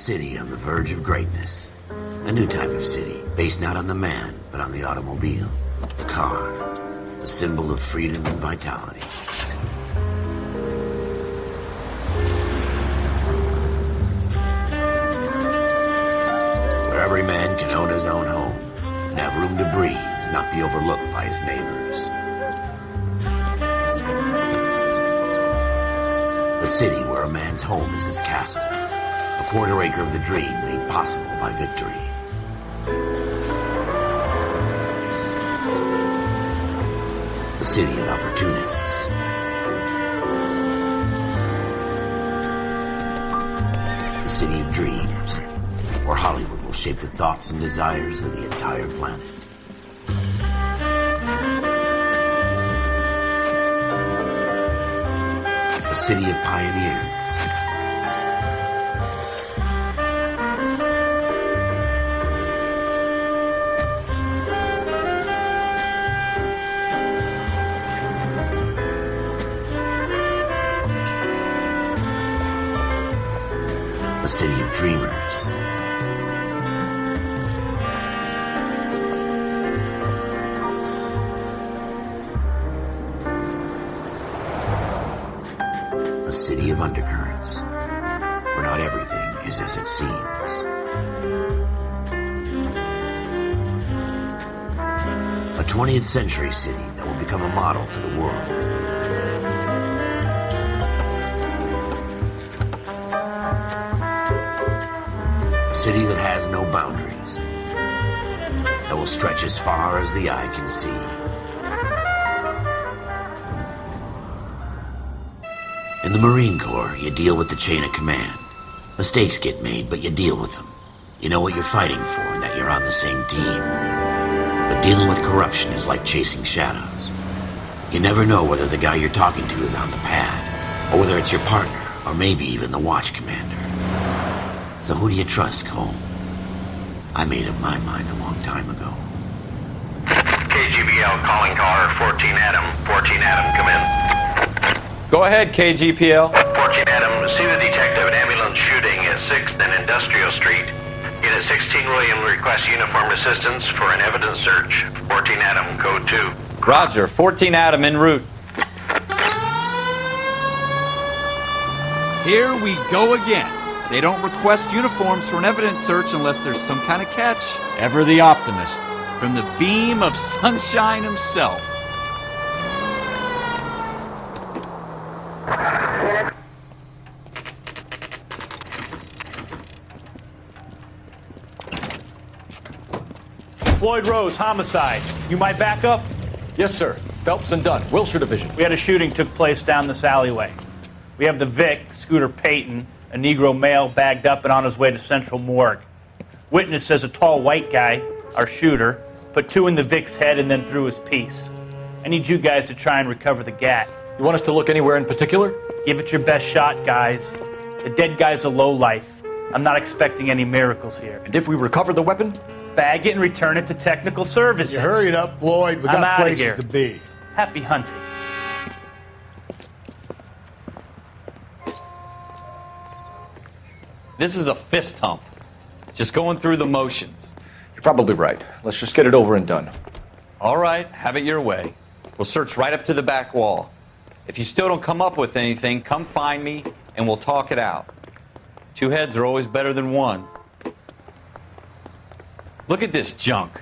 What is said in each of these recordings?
city on the verge of greatness. A new type of city, based not on the man, but on the automobile. The car, the symbol of freedom and vitality. Where every man can own his own home, and have room to breathe, and not be overlooked by his neighbors. A city where a man's home is his castle. A quarter acre of the dream made possible by victory. A city of opportunists. A city of dreams, where Hollywood will shape the thoughts and desires of the entire planet. A city of pioneers. A city of dreamers. A city of undercurrents, where not everything is as it seems. A 20th century city that will become a model for the world. A city that has no boundaries, that will stretch as far as the eye can see. In the Marine Corps, you deal with the chain of command. Mistakes get made, but you deal with them. You know what you're fighting for and that you're on the same team. But dealing with corruption is like chasing shadows. You never know whether the guy you're talking to is on the pad, or whether it's your partner, or maybe even the watch commander. So who do you trust, Cole? I made up my mind a long time ago. KGBL calling caller 14 Adam. 14 Adam, come in. Go ahead, KGPL. 14 Adam, see the detective, an ambulance shooting at 6th and Industrial Street. Unit 16 William requests uniformed assistance for an evidence search. 14 Adam, code 2. Roger, 14 Adam en route. Here we go again. They don't request uniforms for an evidence search unless there's some kind of catch. Ever the optimist. From the beam of sunshine himself. Floyd Rose, homicide. You might back up? Yes, sir. Phelps and Dunn, Wilshire Division. We had a shooting took place down this alleyway. We have the Vic, Scooter Payton, a Negro male bagged up and on his way to Central Morgue. Witness says a tall white guy, our shooter, put 2 in the Vic's head and then threw his piece. I need you guys to try and recover the gat. You want us to look anywhere in particular? Give it your best shot, guys. The dead guy's a lowlife. I'm not expecting any miracles here. And if we recover the weapon? Bag it and return it to technical services. You hurry it up, Floyd. We I'm got outta places here. to be. Happy hunting. This is a fist hump. Just going through the motions. You're probably right. Let's just get it over and done. All right, have it your way. We'll search right up to the back wall. If you still don't come up with anything, come find me and we'll talk it out. 2 heads are always better than 1. Look at this junk.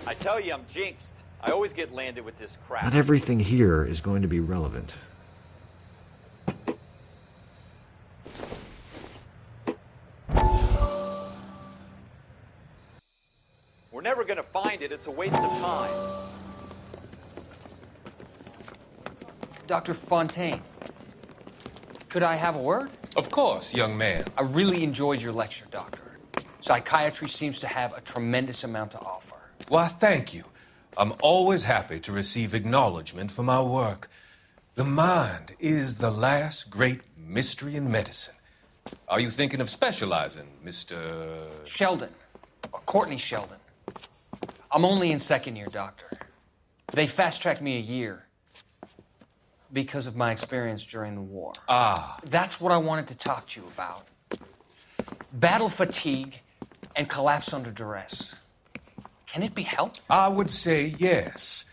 I tell you, I'm jinxed. I always get landed with this crap. Not everything here is going to be relevant. We're never going to find it. It's a waste of time. Dr. Fontaine, could I have a word? Of course, young man. I really enjoyed your lecture, Doctor. Psychiatry seems to have a tremendous amount to offer. Why, thank you. I'm always happy to receive acknowledgement for my work. The mind is the last great mystery in medicine. Are you thinking of specializing, Mr. Sheldon, or Courtney Sheldon. I'm only in 2nd year, Doctor. They fast-tracked me a year. because of my experience during the war. Ah, That's what I wanted to talk to you about. Battle fatigue and collapse under duress. Can it be helped? I would say yes,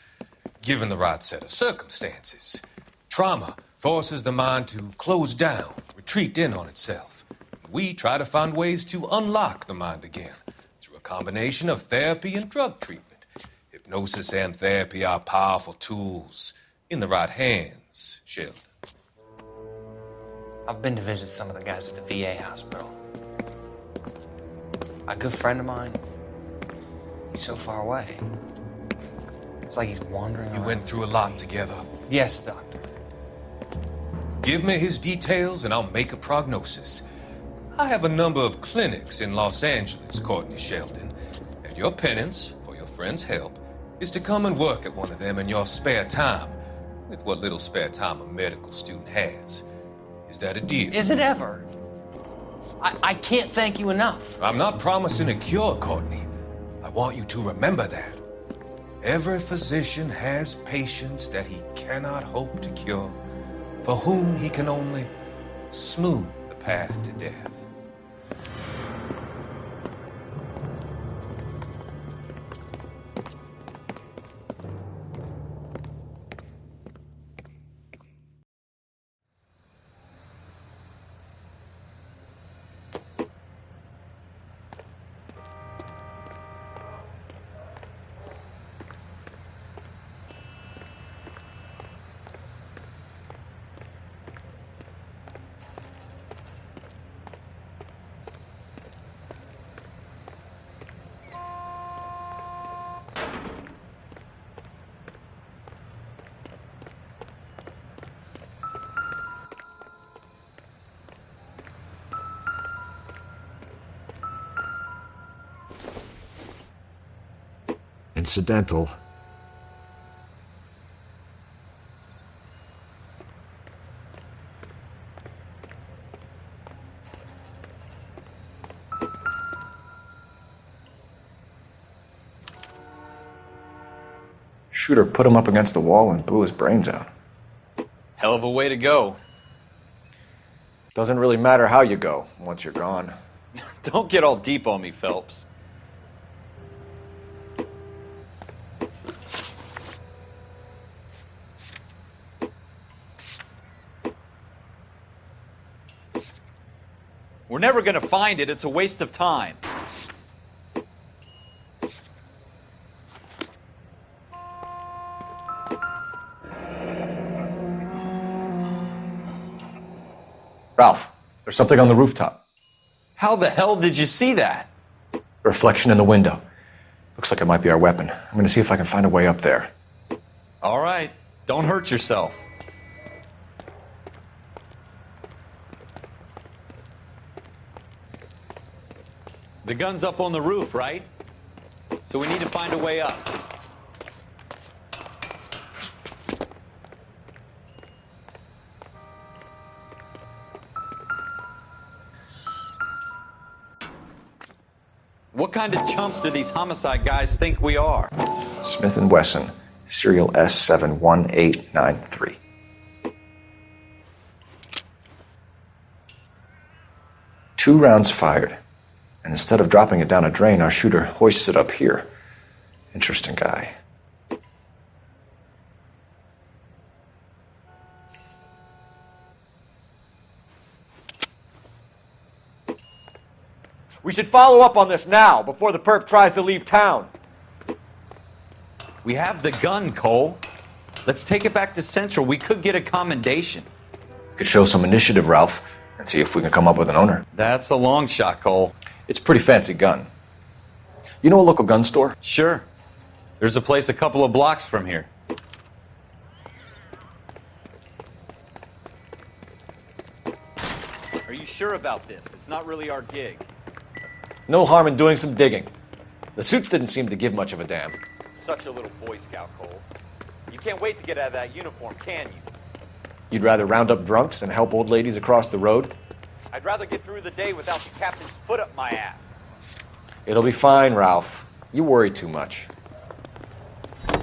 given the right set of circumstances. Trauma forces the mind to close down, retreat in on itself. We try to find ways to unlock the mind again through a combination of therapy and drug treatment. Hypnosis and therapy are powerful tools in the right hands, Sheldon. I've been to visit some of the guys at the VA hospital. A good friend of mine, he's so far away. It's like he's wandering You around. went through a lot together. Yes, Doctor. Give me his details and I'll make a prognosis. I have a number of clinics in Los Angeles, Courtney Sheldon, and your penance, for your friend's help, is to come and work at one of them in your spare time, with what little spare time a medical student has. Is that a deal? Is it ever? I can't thank you enough. I'm not promising a cure, Courtney. I want you to remember that. Every physician has patients that he cannot hope to cure, for whom he can only smooth the path to death. Incidental. Shooter put him up against the wall and blew his brains out. Hell of a way to go. Doesn't really matter how you go once you're gone. Don't get all deep on me, Phelps. We're never going to find it. It's a waste of time. Ralph, there's something on the rooftop. How the hell did you see that? Reflection in the window. Looks like it might be our weapon. I'm going to see if I can find a way up there. All right. Don't hurt yourself. The gun's up on the roof, right? So we need to find a way up. What kind of chumps do these homicide guys think we are? Smith & Wesson, serial S71893. Two rounds fired. And instead of dropping it down a drain, our shooter hoists it up here. Interesting guy. We should follow up on this now, before the perp tries to leave town. We have the gun, Cole. Let's take it back to Central. We could get a commendation. Could show some initiative, Ralph, and see if we can come up with an owner. That's a long shot, Cole. It's a pretty fancy gun. You know a local gun store? Sure. There's a place a couple of blocks from here. Are you sure about this? It's not really our gig. No harm in doing some digging. The suits didn't seem to give much of a damn. Such a little Boy Scout, Cole. You can't wait to get out of that uniform, can you? You'd rather round up drunks than help old ladies across the road? I'd rather get through the day without the captain's foot up my ass. It'll be fine, Ralph. You worry too much. Are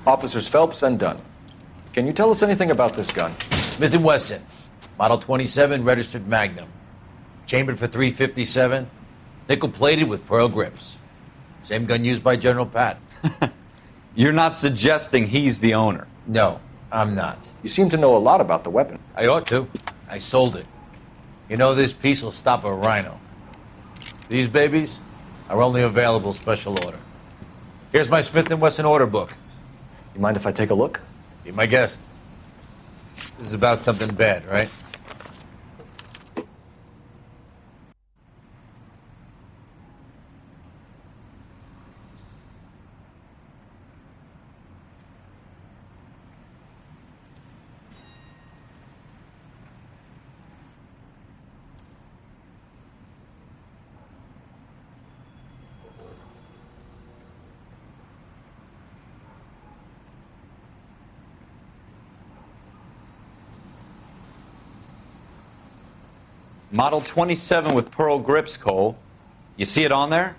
Officers Phelps and Dunn. Can you tell us anything about this gun? Smith & Wesson, Model 27, registered Magnum. Chambered for .357, nickel-plated with pearl grips. Same gun used by General Patton. You're not suggesting he's the owner? No, I'm not. You seem to know a lot about the weapon. I ought to. I sold it. You know, this piece will stop a rhino. These babies are only available special order. Here's my Smith & Wesson order book. You mind if I take a look? Be my guest. This is about something bad, right? Model 27 with pearl grips, Cole. You see it on there?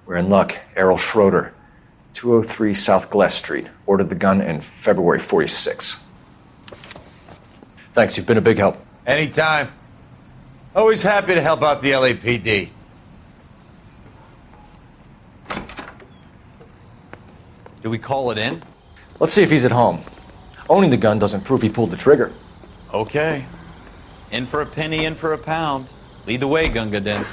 We're in luck. Errol Schroeder, 203 South Glass Street. Ordered the gun in February 46. Thanks, you've been a big help. Anytime. Always happy to help out the LAPD. Do we call it in? Let's see if he's at home. Owning the gun doesn't prove he pulled the trigger. Okay. In for a penny, in for a pound. Lead the way, Gunga Din.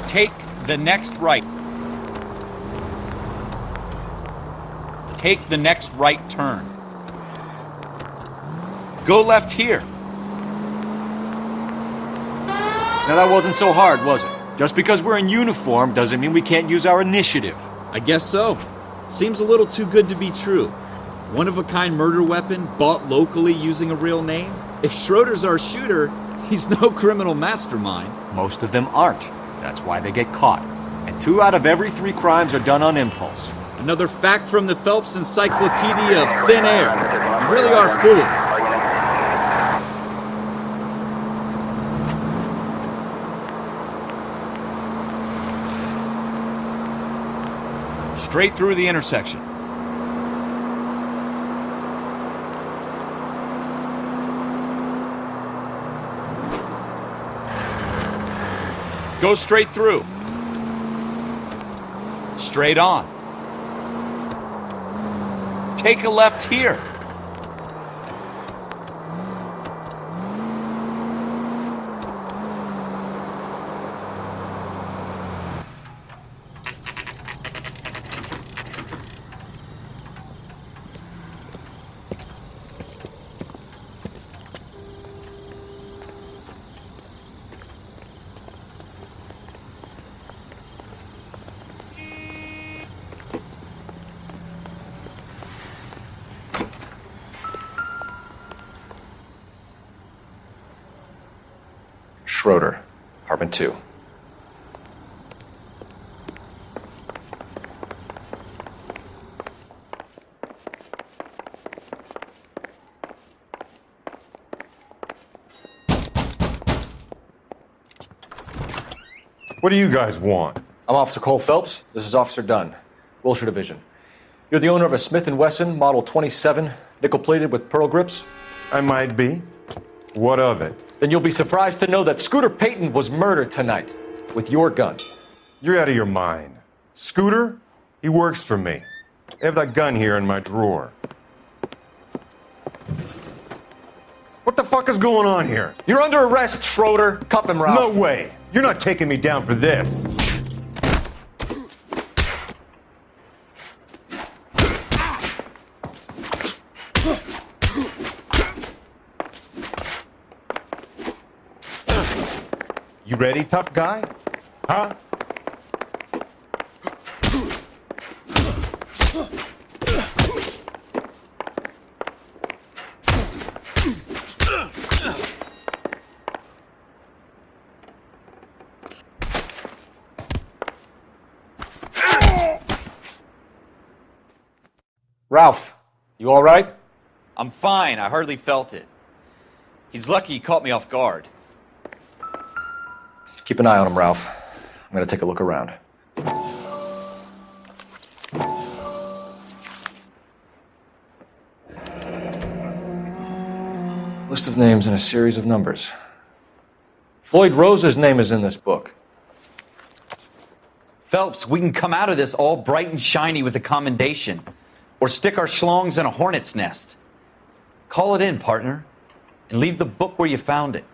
Take the next right. Take the next right turn. Go left here. Now that wasn't so hard, was it? Just because we're in uniform doesn't mean we can't use our initiative. I guess so. Seems a little too good to be true. One-of-a-kind murder weapon bought locally using a real name? If Schroeder's our shooter, he's no criminal mastermind. Most of them aren't. That's why they get caught. And 2 out of every 3 crimes are done on impulse. Another fact from the Phelps Encyclopedia of Thin Air. You really are full of it. Straight through the intersection. Go straight through. Straight on. Take a left here. Schroeder, apartment 2. What do you guys want? I'm Officer Cole Phelps. This is Officer Dunn, Wilshire Division. You're the owner of a Smith & Wesson Model 27, nickel-plated with pearl grips? I might be. What of it? Then you'll be surprised to know that Scooter Payton was murdered tonight with your gun. You're out of your mind. Scooter? He works for me. I have that gun here in my drawer. What the fuck is going on here? You're under arrest, Schroeder. Cuff him, Ralph. No way. You're not taking me down for this. You ready, tough guy? Huh? Ralph, you all right? I'm fine. I hardly felt it. He's lucky he caught me off guard. Keep an eye on him, Ralph. I'm gonna take a look around. List of names and a series of numbers. Floyd Rose's name is in this book. Phelps, we can come out of this all bright and shiny with a commendation. Or stick our schlongs in a hornet's nest. Call it in, partner. And leave the book where you found it.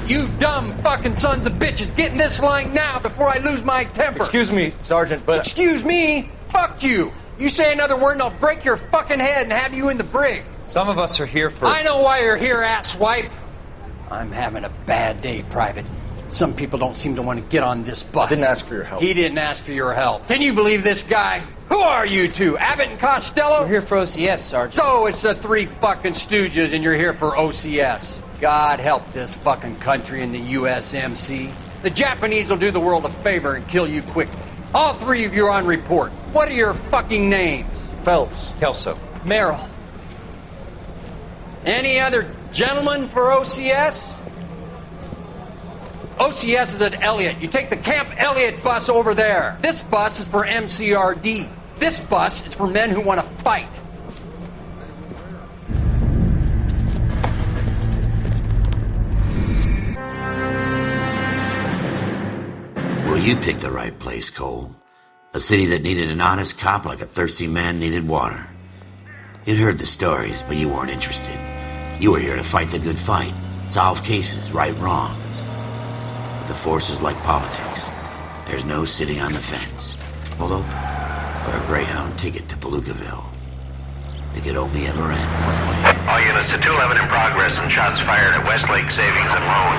You dumb fucking sons of bitches, get in this line now before I lose my temper. Excuse me, Sergeant, but... Excuse me? Fuck you. You say another word and I'll break your fucking head and have you in the brig. Some of us are here for... I know why you're here, asswipe. I'm having a bad day, Private. Some people don't seem to want to get on this bus. I didn't ask for your help. He didn't ask for your help. Can you believe this guy? Who are you two? Abbott and Costello? We're here for OCS, Sergeant. So it's the three fucking stooges and you're here for OCS. God help this fucking country and the USMC. The Japanese will do the world a favor and kill you quickly. All three of you are on report. What are your fucking names? Phelps. Kelso. Merrill. Any other gentlemen for OCS? OCS is at Elliott. You take the Camp Elliott bus over there. This bus is for MCRD. This bus is for men who want to fight. Well, you picked the right place, Cole. A city that needed an honest cop like a thirsty man needed water. You'd heard the stories, but you weren't interested. You were here to fight the good fight, solve cases, right wrongs. But the force is like politics. There's no sitting on the fence. Polo or a Greyhound ticket to Palookaville. It could only ever end one way. All units to 211 in progress and shots fired at Westlake Savings and Loan,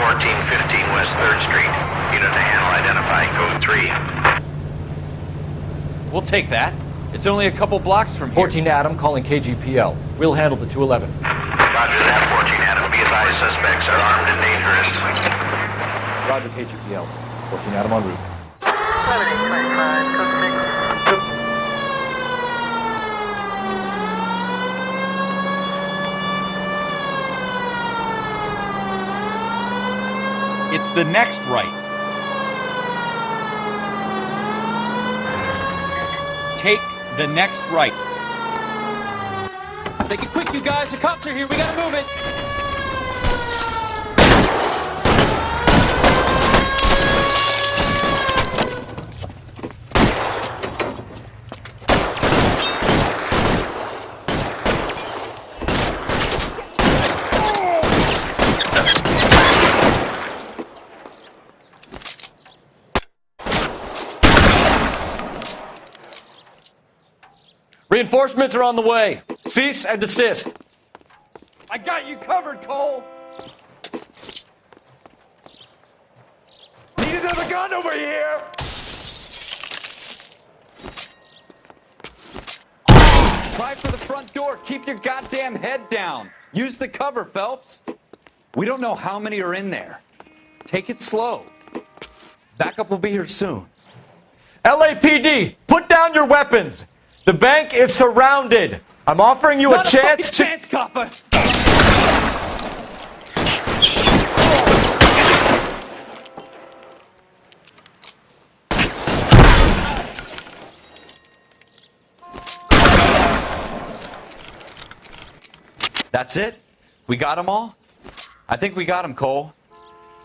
1415 West 3rd Street. Unit to handle identify code 3. We'll take that. It's only a couple blocks from here. 14 Adam calling KGPL. We'll handle the 211. Roger that, 14 Adam. Be advised, suspects are armed and dangerous. Roger, KGPL. 14 Adam en route. It's the next right. Take the next right. Make it quick, you guys. The cops are here. We gotta move it. Reinforcements are on the way. Cease and desist. I got you covered, Cole. Need another gun over here! Try for the front door. Keep your goddamn head down. Use the cover, Phelps. We don't know how many are in there. Take it slow. Backup will be here soon. LAPD, put down your weapons. The bank is surrounded. I'm offering you a Not chance fucking to... chance, copper! That's it? We got them all? I think we got them, Cole.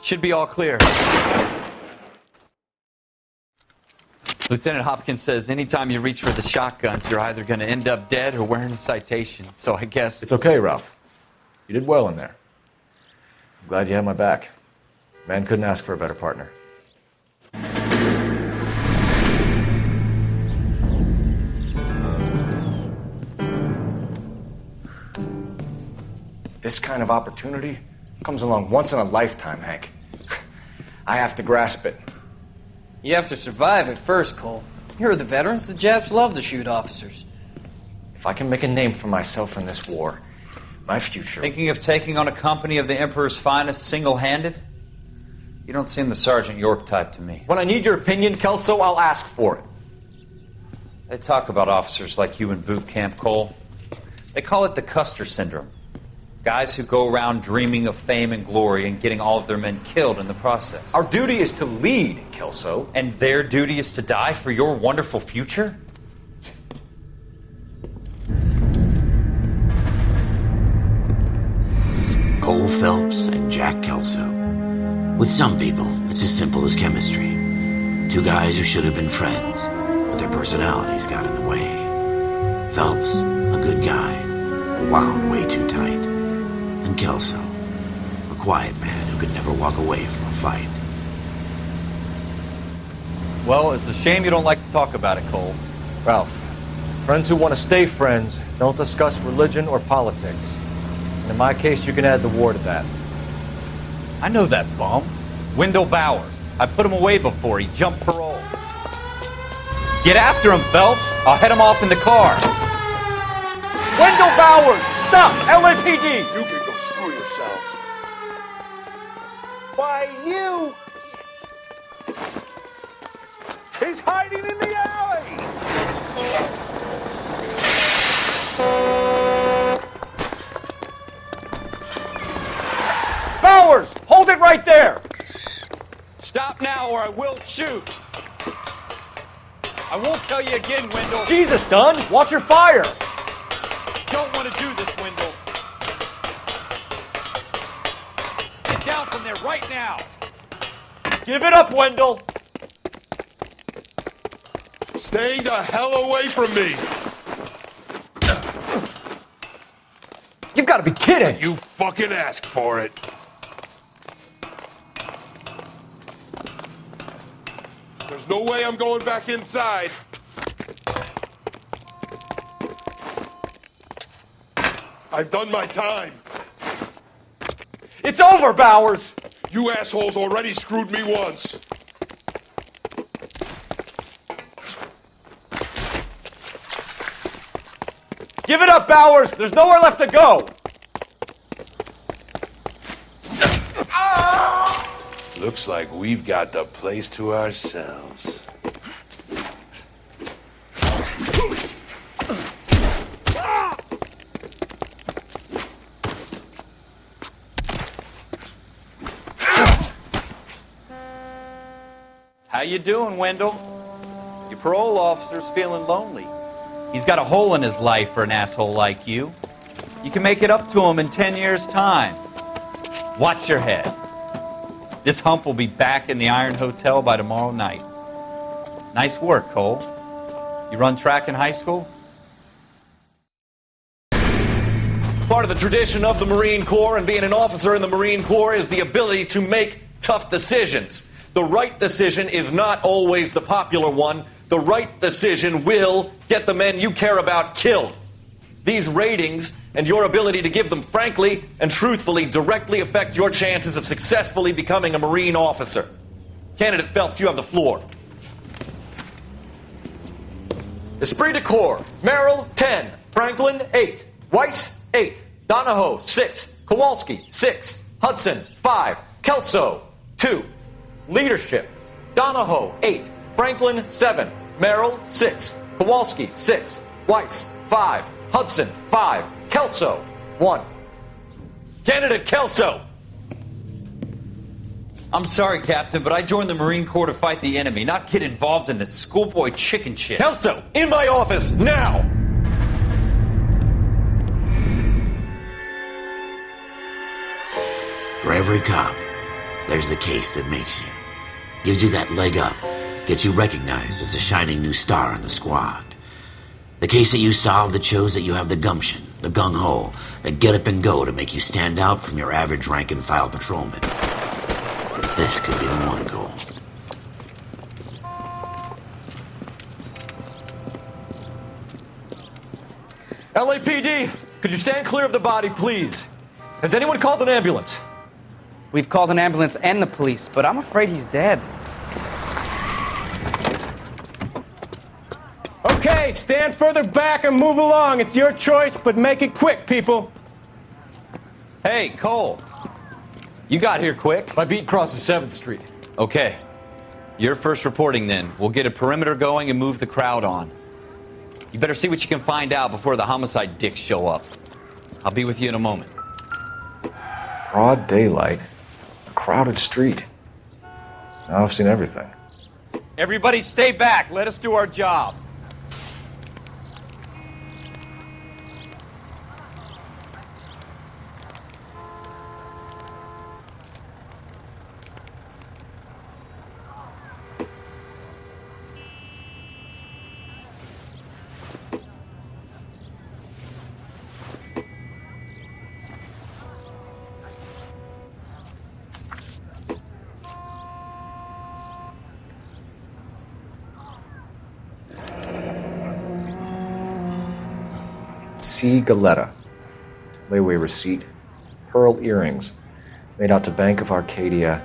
Should be all clear. Lieutenant Hopkins says anytime you reach for the shotguns, you're either going to end up dead or wearing a citation. So I guess... It's okay, Ralph. You did well in there. I'm glad you had my back. Man couldn't ask for a better partner. This kind of opportunity comes along once in a lifetime, Hank. I have to grasp it. You have to survive it first, Cole. You're the veterans. The Japs love to shoot officers. If I can make a name for myself in this war, my future... Thinking of taking on a company of the Emperor's finest single-handed? You don't seem the Sergeant York type to me. When I need your opinion, Kelso, I'll ask for it. They talk about officers like you in boot camp, Cole. They call it the Custer Syndrome. Guys who go around dreaming of fame and glory and getting all of their men killed in the process. Our duty is to lead, Kelso. And their duty is to die for your wonderful future? Cole Phelps and Jack Kelso. With some people, it's as simple as chemistry. Two guys who should have been friends, but their personalities got in the way. Phelps, a good guy, wound way too tight. And Kelso, a quiet man who could never walk away from a fight. Well, it's a shame you don't like to talk about it, Cole. Ralph, friends who want to stay friends don't discuss religion or politics. And in my case, you can add the war to that. I know that bum. Wendell Bowers. I put him away before he jumped parole. Get after him, Phelps. I'll head him off in the car. Wendell Bowers! Stop! LAPD! You can go screw yourselves. Why, you... He's hiding in the alley! Bowers! Hold it right there! Stop now or I will shoot! I won't tell you again, Wendell. Jesus, Dunn! Watch your fire! Don't want to do this, Wendell. Get down from there right now. Give it up, Wendell! Stay the hell away from me! You've got to be kidding! You fucking asked for it. There's no way I'm going back inside. I've done my time. It's over, Bowers! You assholes already screwed me once. Give it up, Bowers! There's nowhere left to go! Looks like we've got the place to ourselves. How you doing, Wendell? Your parole officer's feeling lonely. He's got a hole in his life for an asshole like you. You can make it up to him in 10 years' time. Watch your head. This hump will be back in the Iron Hotel by tomorrow night. Nice work, Cole. You run track in high school? Part of the tradition of the Marine Corps and being an officer in the Marine Corps is the ability to make tough decisions. The right decision is not always the popular one. The right decision will get the men you care about killed. These ratings and your ability to give them frankly and truthfully directly affect your chances of successfully becoming a Marine officer. Candidate Phelps, you have the floor. Esprit de Corps, Merrill, 10. Franklin, 8. Weiss, 8. Donahoe, 6. Kowalski, 6. Hudson, 5. Kelso, 2. Leadership, Donahoe, 8. Franklin, 7. Merrill, 6. Kowalski, 6. Weiss, 5. Hudson, 5. Kelso, 1. Candidate Kelso! I'm sorry, Captain, but I joined the Marine Corps to fight the enemy, not get involved in this schoolboy chicken shit. Kelso, in my office, now! For every cop, there's the case that makes you. Gives you that leg up. Gets you recognized as the shining new star in the squad. The case that you solve that shows that you have the gumption, the gung-ho, the get up and go to make you stand out from your average rank-and-file patrolman. This could be the one goal. LAPD, could you stand clear of the body, please? Has anyone called an ambulance? We've called an ambulance and the police, but I'm afraid he's dead. Okay, stand further back and move along. It's your choice, but make it quick, people. Hey, Cole. You got here quick. My beat crosses 7th Street. Okay. You're first reporting then. We'll get a perimeter going and move the crowd on. You better see what you can find out before the homicide dicks show up. I'll be with you in a moment. Broad daylight. A crowded street. Now I've seen everything. Everybody stay back. Let us do our job. C. Galetta. Layaway receipt. Pearl earrings. Made out to Bank of Arcadia.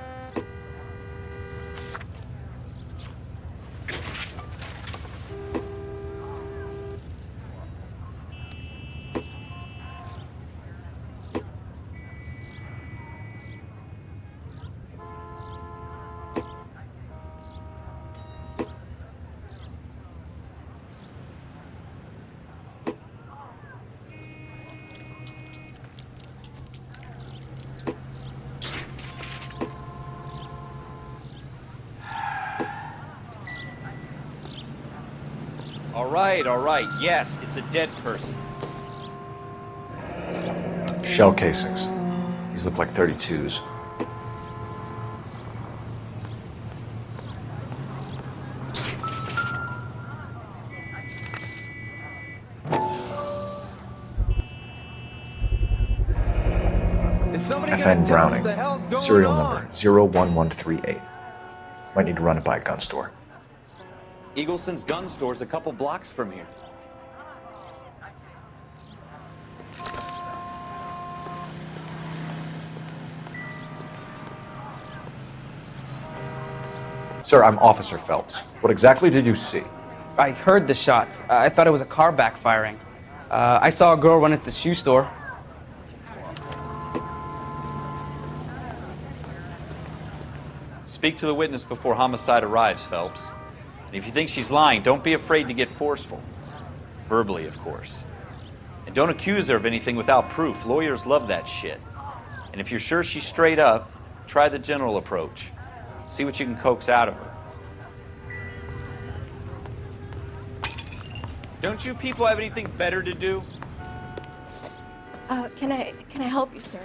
All right. Yes, it's a dead person. Shell casings. These look like 32s. FN Browning. Serial number 01138. Might need to run it by a gun store. Eagleson's gun store's a couple blocks from here. Sir, I'm Officer Phelps. What exactly did you see? I heard the shots. I thought it was a car backfiring. I saw a girl run at the shoe store. Speak to the witness before homicide arrives, Phelps. And if you think she's lying, don't be afraid to get forceful. Verbally, of course. And don't accuse her of anything without proof. Lawyers love that shit. And if you're sure she's straight up, try the general approach. See what you can coax out of her. Don't you people have anything better to do? Can I help you, sir?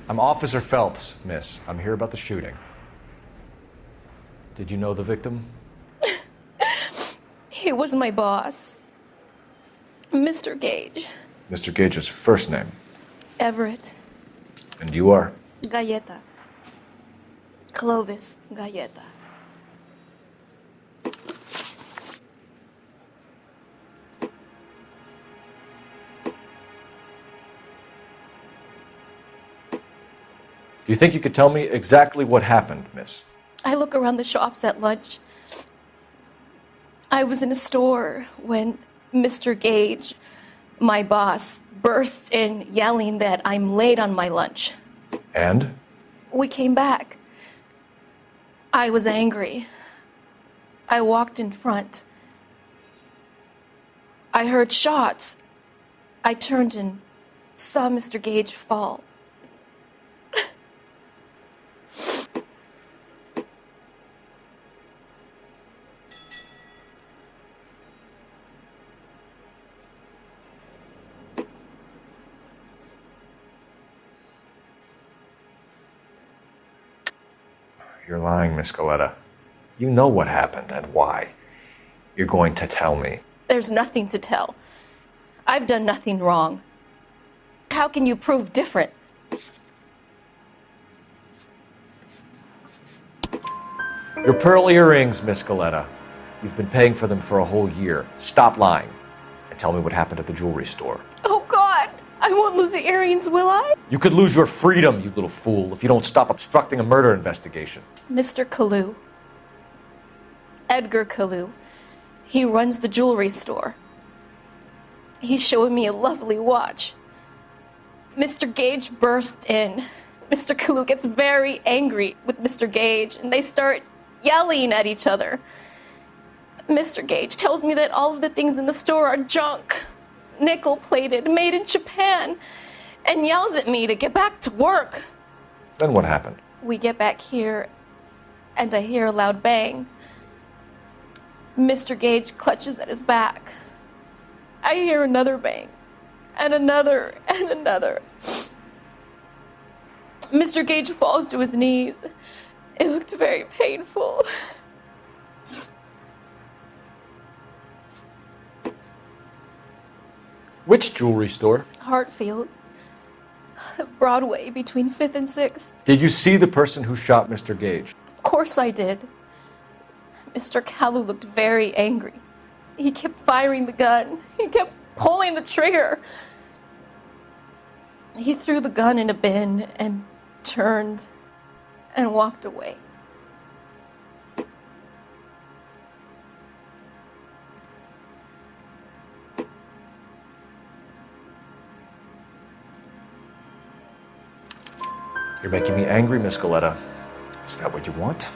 I'm Officer Phelps, miss. I'm here about the shooting. Did you know the victim? He was my boss, Mr. Gage. Mr. Gage's first name. Everett. And you are? Galleta. Clovis Galleta. Do you think you could tell me exactly what happened, miss? I look around the shops at lunch. I was in a store when Mr. Gage, my boss, bursts in yelling that I'm late on my lunch. And? We came back. I was angry. I walked in front. I heard shots. I turned and saw Mr. Gage fall. You're lying, Miss Coletta. You know what happened and why. You're going to tell me. There's nothing to tell. I've done nothing wrong. How can you prove different? Your pearl earrings, Miss Coletta. You've been paying for them for a whole year. Stop lying and tell me what happened at the jewelry store. Oh, God! I won't lose the earrings, will I? You could lose your freedom, you little fool, if you don't stop obstructing a murder investigation. Mr. Kalu. Edgar Kalu. He runs the jewelry store. He's showing me a lovely watch. Mr. Gage bursts in. Mr. Kalu gets very angry with Mr. Gage, and they start yelling at each other. Mr. Gage tells me that all of the things in the store are junk, nickel-plated, made in Japan, and yells at me to get back to work. Then what happened? We get back here, and I hear a loud bang. Mr. Gage clutches at his back. I hear another bang, and another, and another. Mr. Gage falls to his knees. It looked very painful. Which jewelry store? Hartfield's. Broadway, between 5th and 6th. Did you see the person who shot Mr. Gage? Of course I did. Mr. Kalu looked very angry. He kept firing the gun. He kept pulling the trigger. He threw the gun in a bin and turned and walked away. You're making me angry, Miss Coletta. Is that what you want?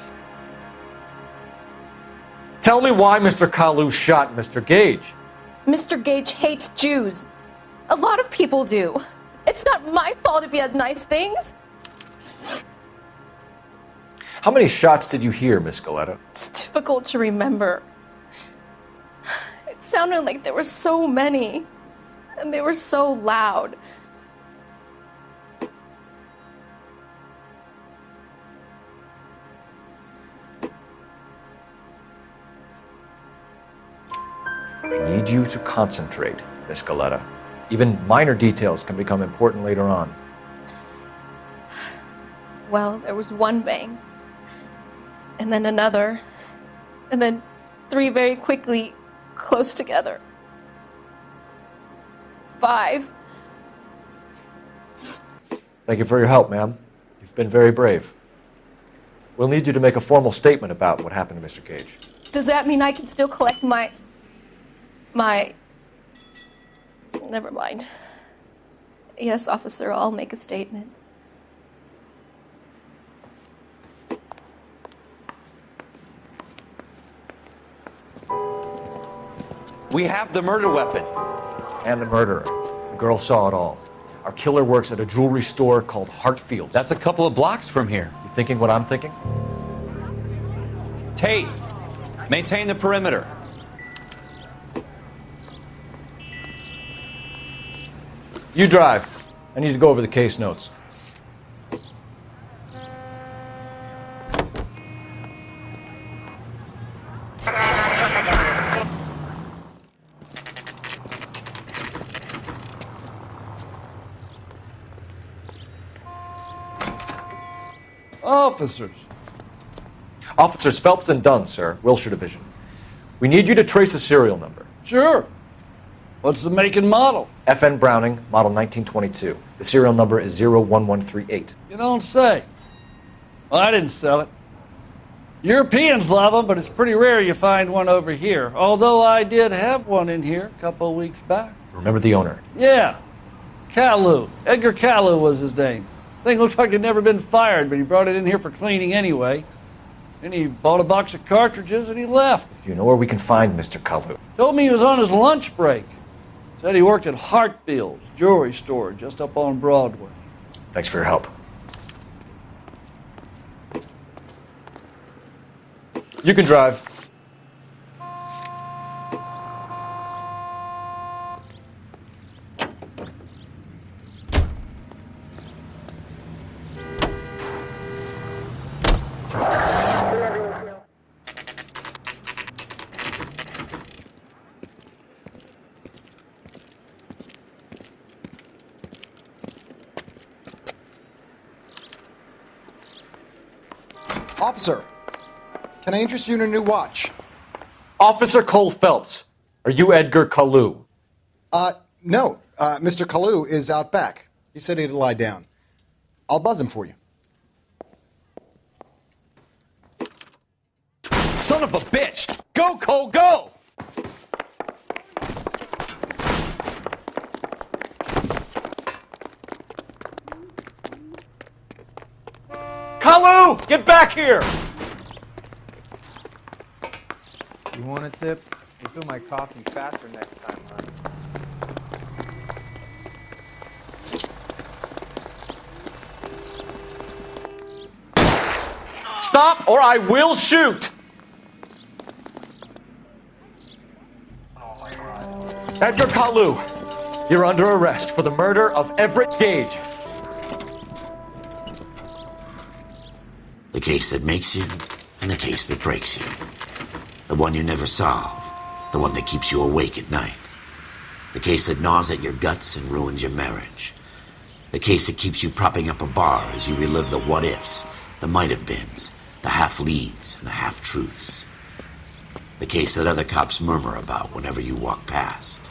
Tell me why Mr. Kalu shot Mr. Gage. Mr. Gage hates Jews. A lot of people do. It's not my fault if he has nice things. How many shots did you hear, Miss Coletta? It's difficult to remember. It sounded like there were so many, and they were so loud. I need you to concentrate, Miss Coletta. Even minor details can become important later on. Well, there was one bang, and then another, and then 3 very quickly, close together. 5. Thank you for your help, ma'am. You've been very brave. We'll need you to make a formal statement about what happened to Mr. Gage. Does that mean I can still collect my... Never mind. Yes, officer, I'll make a statement. We have the murder weapon. And the murderer. The girl saw it all. Our killer works at a jewelry store called Hartfield's. That's a couple of blocks from here. You thinking what I'm thinking? Tate, maintain the perimeter. You drive. I need to go over the case notes. Officers. Officers Phelps and Dunn, sir. Wilshire Division. We need you to trace a serial number. Sure. What's the make and model? FN Browning, model 1922. The serial number is 01138. You don't say. Well, I didn't sell it. Europeans love them, but it's pretty rare you find one over here. Although I did have one in here a couple of weeks back. Remember the owner? Yeah. Kalu. Edgar Kalu was his name. Thing looked like it'd never been fired, but he brought it in here for cleaning anyway. Then he bought a box of cartridges and he left. Do you know where we can find Mr. Kalu? Told me he was on his lunch break. Said he worked at Hartfield's jewelry store just up on Broadway. Thanks for your help. You can drive. Officer, can I interest you in a new watch? Officer Cole Phelps, are you Edgar Kalu? No. Mr. Kalu is out back. He said he'd lie down. I'll buzz him for you. Son of a bitch! Go, Cole, go! Kalu, get back here! You want a tip? Refill my coffee faster next time, huh? Stop or I will shoot! Edgar Kalu, you're under arrest for the murder of Everett Gage. The case that makes you, and the case that breaks you. The one you never solve. The one that keeps you awake at night. The case that gnaws at your guts and ruins your marriage. The case that keeps you propping up a bar as you relive the what-ifs, the might-have-beens, the half-leads, and the half-truths. The case that other cops murmur about whenever you walk past.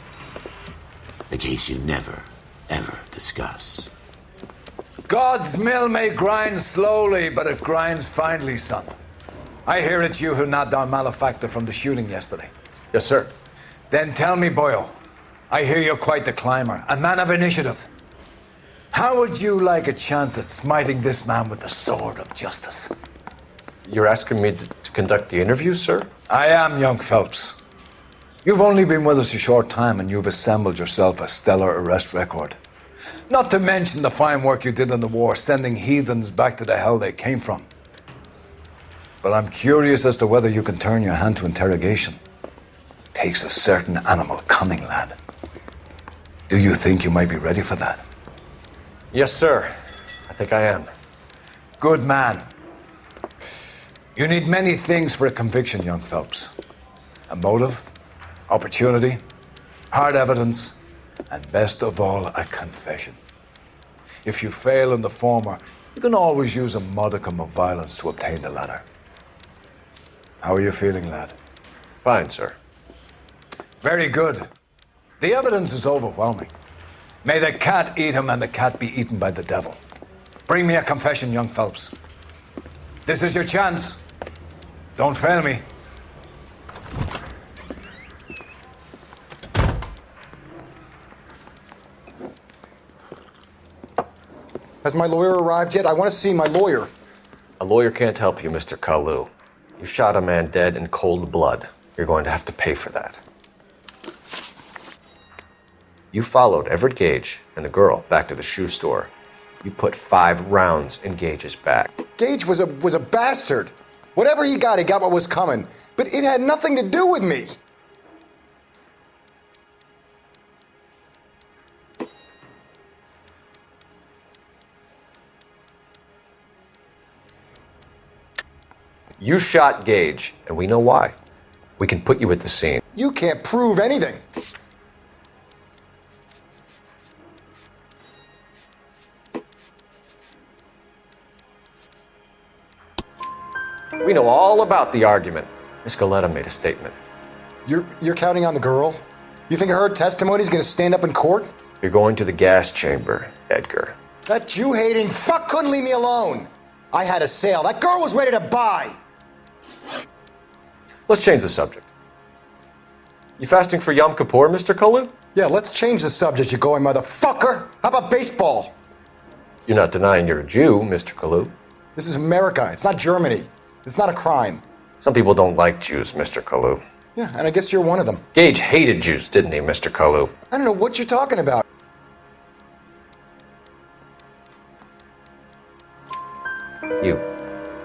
The case you never, ever discuss. God's mill may grind slowly, but it grinds finely, son. I hear it's you who nabbed our malefactor from the shooting yesterday. Yes, sir. Then tell me, boyo, I hear you're quite the climber, a man of initiative. How would you like a chance at smiting this man with the sword of justice? You're asking me to conduct the interview, sir? I am, young Phelps. You've only been with us a short time and you've assembled yourself a stellar arrest record. Not to mention the fine work you did in the war, sending heathens back to the hell they came from. But I'm curious as to whether you can turn your hand to interrogation. Takes a certain animal cunning, lad. Do you think you might be ready for that? Yes, sir. I think I am. Good man. You need many things for a conviction, young Phelps. A motive, opportunity, hard evidence, and best of all, a confession. If you fail in the former, you can always use a modicum of violence to obtain the latter. How are you feeling, lad? Fine, sir. Very good. The evidence is overwhelming. May the cat eat him and the cat be eaten by the devil. Bring me a confession, young Phelps. This is your chance. Don't fail me. Has my lawyer arrived yet? I want to see my lawyer. A lawyer can't help you, Mr. Kalu. You shot a man dead in cold blood. You're going to have to pay for that. You followed Everett Gage and the girl back to the shoe store. You put 5 rounds in Gage's back. Gage was a bastard. Whatever he got what was coming. But it had nothing to do with me. You shot Gage, and we know why. We can put you at the scene. You can't prove anything. We know all about the argument. Miss Galetta made a statement. You're counting on the girl? You think her testimony's gonna stand up in court? You're going to the gas chamber, Edgar. That Jew-hating fuck couldn't leave me alone. I had a sale. That girl was ready to buy. Let's change the subject. You fasting for Yom Kippur, Mr. Kalu? Yeah, let's change the subject, you going motherfucker. How about baseball? You're not denying you're a Jew, Mr. Kalu. This is America. It's not Germany. It's not a crime. Some people don't like Jews, Mr. Kalu. Yeah, and I guess you're one of them. Gage hated Jews, didn't he, Mr. Kalu? I don't know what you're talking about. You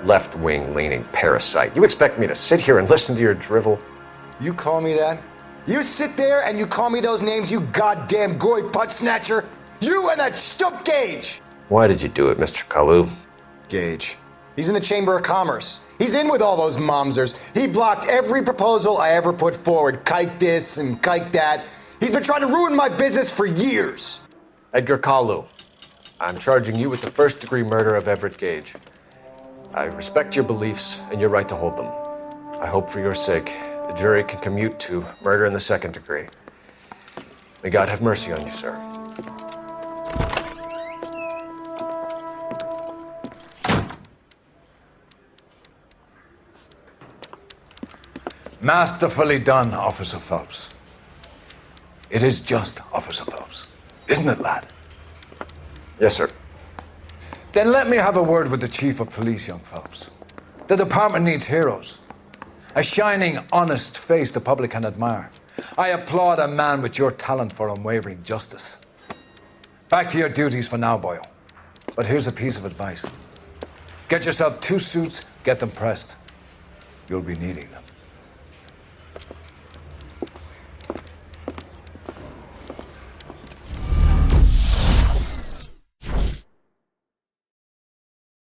left-wing leaning parasite. You expect me to sit here and listen to your drivel? You call me that? You sit there and you call me those names, you goddamn goy putt snatcher? You and that stup Gage! Why did you do it, Mr. Kalu? Gage. He's in the Chamber of Commerce. He's in with all those momsers. He blocked every proposal I ever put forward. Kike this and kike that. He's been trying to ruin my business for years. Edgar Kalu, I'm charging you with the first-degree murder of Everett Gage. I respect your beliefs and your right to hold them. I hope for your sake the jury can commute to murder in the second degree. May God have mercy on you, sir. Masterfully done, Officer Phelps. It is just Officer Phelps, isn't it, lad? Yes, sir. Then let me have a word with the Chief of Police, young Phelps. The department needs heroes. A shining, honest face the public can admire. I applaud a man with your talent for unwavering justice. Back to your duties for now, boyo. But here's a piece of advice. Get yourself 2 suits, get them pressed. You'll be needing them.